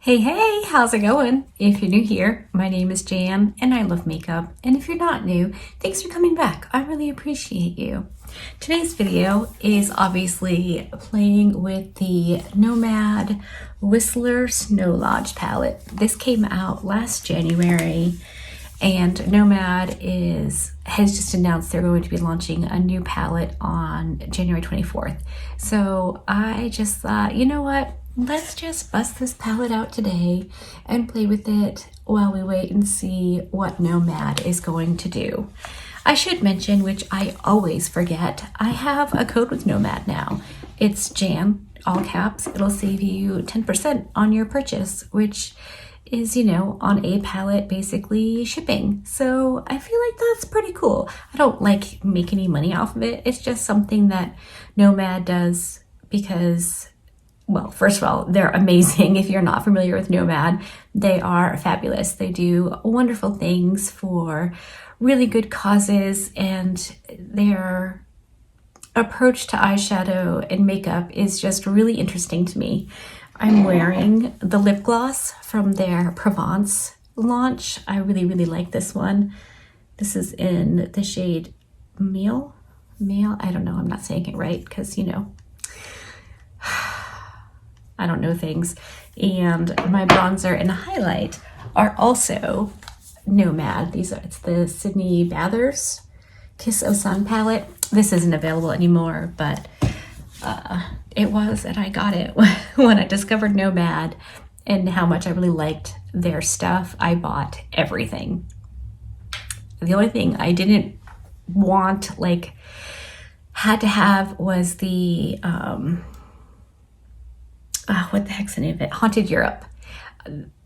Hey, how's it going? If you're new here, my name is Jan and I love makeup. And if you're not new, thanks for coming back. I really appreciate you. Today's video is obviously playing with the Nomad Whistler Snow Lodge palette. This came out last January and Nomad has just announced they're going to be launching a new palette on January 24th. So I just thought, you know what? Let's just bust this palette out today and play with it while we wait and see what Nomad is going to do. I should mention, which I always forget, I have a code with Nomad now. It's JAN, all caps. It'll save you 10% on your purchase, which is, on a palette, basically shipping. So I feel like that's pretty cool. I don't make any money off of it. It's just something that Nomad does because, well, first of all, they're amazing. If you're not familiar with Nomad, they are fabulous. They do wonderful things for really good causes, and their approach to eyeshadow and makeup is just really interesting to me. I'm wearing the lip gloss from their Provence launch. I really like this one. This is in the shade Meal. I don't know, I'm not saying it right because, I don't know things. And my bronzer and highlight are also Nomad. It's the Sydney Bathurst Kiss of Sun palette. This isn't available anymore, but it was, and I got it when I discovered Nomad and how much I really liked their stuff. I bought everything. The only thing I didn't want, had to have was the what the heck's the name of it? Haunted Europe.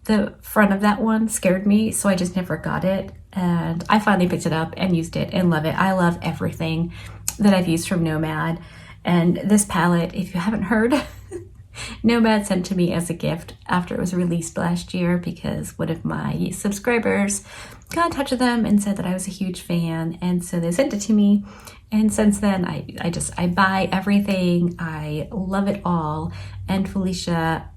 The front of that one scared me, so I just never got it. And I finally picked it up and used it and love it. I love everything that I've used from Nomad. And this palette, if you haven't heard, Nomad sent to me as a gift after it was released last year because one of my subscribers got in touch with them and said that I was a huge fan. And so they sent it to me. And since then, I buy everything. I love it all. And Felicia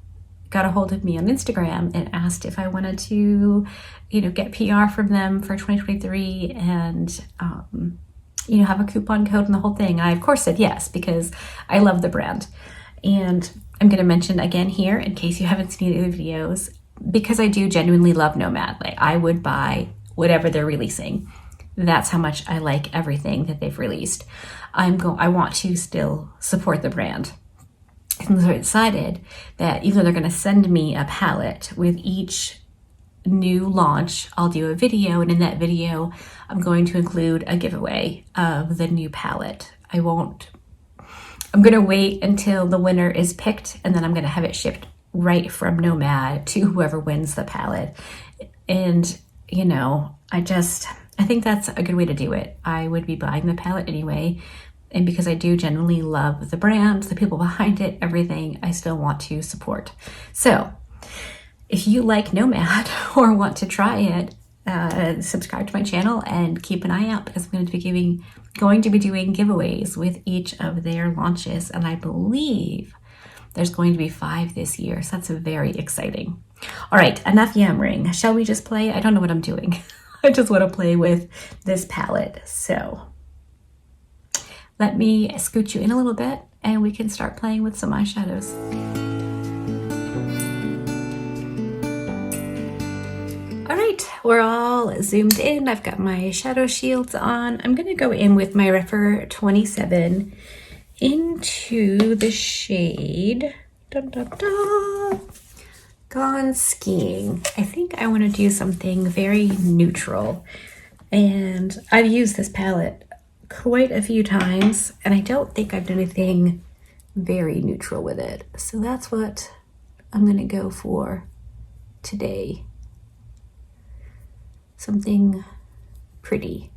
got a hold of me on Instagram and asked if I wanted to, get PR from them for 2023 and, have a coupon code and the whole thing. I, of course, said yes because I love the brand. And I'm going to mention again here, in case you haven't seen any of the videos, because I do genuinely love Nomad. I would buy whatever they're releasing. That's how much I like everything that they've released. I want to still support the brand. And so I decided that even though they're going to send me a palette with each new launch, I'll do a video, and in that video I'm going to include a giveaway of the new palette. I'm going to wait until the winner is picked, and then I'm going to have it shipped right from Nomad to whoever wins the palette. And I think that's a good way to do it. I would be buying the palette anyway, and because I do genuinely love the brand, the people behind it, everything, I still want to support. So if you like Nomad or want to try it, subscribe to my channel and keep an eye out because I'm going to be doing giveaways with each of their launches, and I believe there's going to be 5 this year, so that's very exciting. All right, enough yammering. Shall we just play? I don't know what I'm doing. I just want to play with this palette. So let me scoot you in a little bit and we can start playing with some eyeshadows. All right, we're all zoomed in. I've got my shadow shields on. I'm going to go in with my Rephr 27 into the shade Gone Skiing. I think I want to do something very neutral. And I've used this palette quite a few times, and I don't think I've done anything very neutral with it. So that's what I'm going to go for today. Something pretty.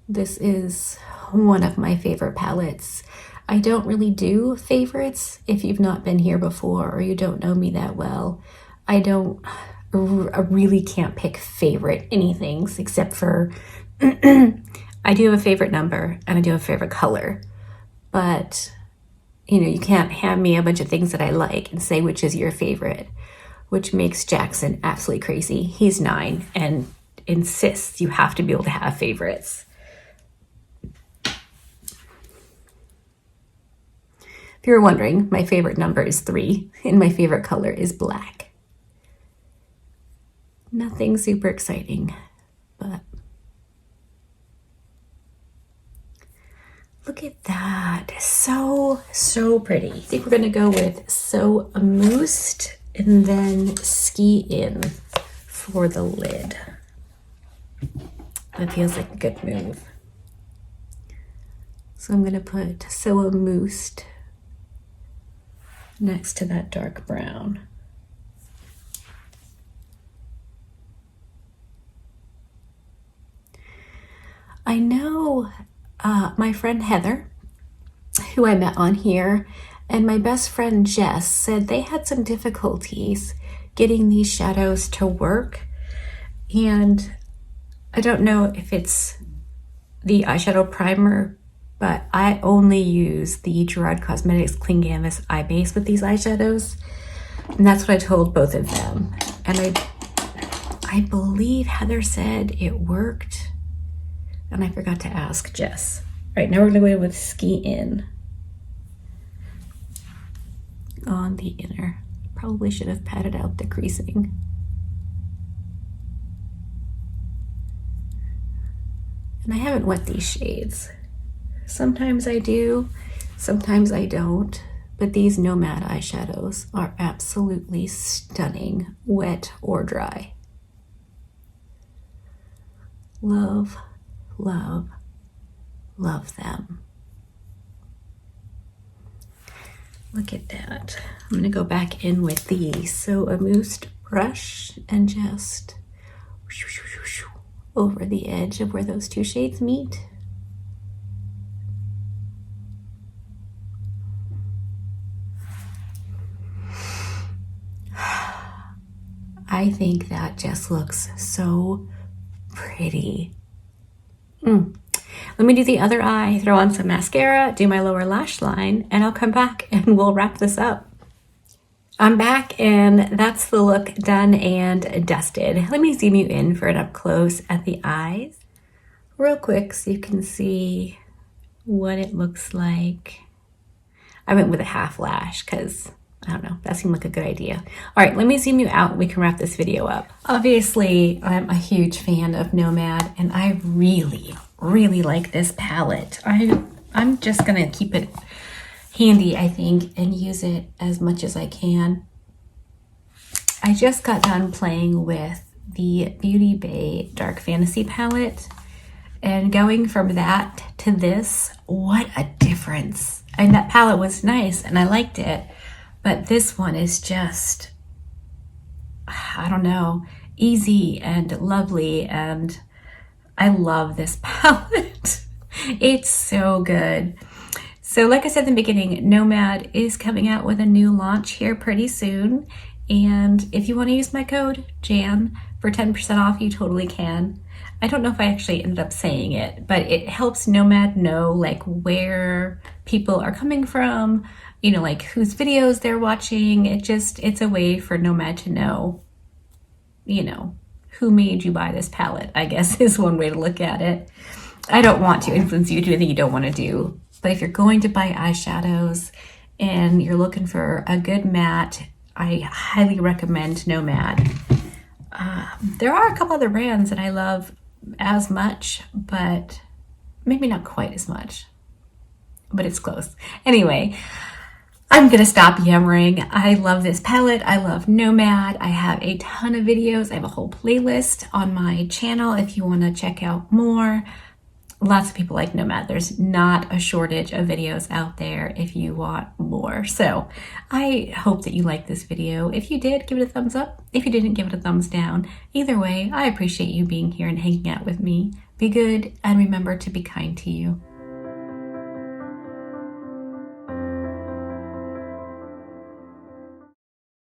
This is one of my favorite palettes. I don't really do favorites if you've not been here before or you don't know me that well. I really can't pick favorite anythings except for I do have a favorite number and I do have a favorite color, but you know, you can't hand me a bunch of things that I like and say which is your favorite, which makes Jackson absolutely crazy. He's 9 and insists you have to be able to have favorites. If you were wondering, my favorite number is 3 and my favorite color is black. Nothing super exciting, but look at that. So pretty. I think we're gonna go with So Amused and then Ski In for the lid. That feels like a good move. So I'm gonna put So Amused next to that dark brown. I know my friend Heather, who I met on here, and my best friend Jess said they had some difficulties getting these shadows to work. And I don't know if it's the eyeshadow primer, but I only use the Gerard Cosmetics Clean Canvas Eye Base with these eyeshadows. And that's what I told both of them. And I believe Heather said it worked. And I forgot to ask Jess. All right, now we're gonna go with Ski In on the inner. Probably should have patted out the creasing. And I haven't wet these shades. Sometimes I do, sometimes I don't, but these Nomad eyeshadows are absolutely stunning, wet or dry. Love, love, love them. Look at that. I'm gonna go back in with the So Amused brush and just over the edge of where those two shades meet. I think that just looks so pretty. Let me do the other eye, throw on some mascara, do my lower lash line, and I'll come back and we'll wrap this up. I'm back and that's the look done and dusted. Let me zoom you in for an up close at the eyes real quick so you can see what it looks like. I went with a half lash because I don't know, that seemed like a good idea. All right, let me zoom you out and we can wrap this video up. Obviously, I'm a huge fan of Nomad and I really like this palette. I'm just gonna keep it handy, I think, and use it as much as I can. I just got done playing with the Beauty Bay Dark Fantasy palette and going from that to this, what a difference. And that palette was nice and I liked it, but this one is just, I don't know, easy and lovely, and I love this palette. It's so good. So like I said in the beginning, Nomad is coming out with a new launch here pretty soon. And if you want to use my code JAN for 10% off, you totally can. I don't know if I actually ended up saying it, but it helps Nomad know like where people are coming from, you know, like whose videos they're watching. It's a way for Nomad to know, you know, who made you buy this palette, I guess is one way to look at it. I don't want to influence you to do anything you don't want to do, but if you're going to buy eyeshadows and you're looking for a good matte, I highly recommend Nomad. There are a couple other brands that I love as much, but maybe not quite as much, but it's close. Anyway, I'm gonna stop yammering. I love this palette. I love Nomad. I have a ton of videos. I have a whole playlist on my channel if you wanna check out more. Lots of people like Nomad. There's not a shortage of videos out there if you want more. So I hope that you liked this video. If you did, give it a thumbs up. If you didn't, give it a thumbs down. Either way, I appreciate you being here and hanging out with me. Be good and remember to be kind to you.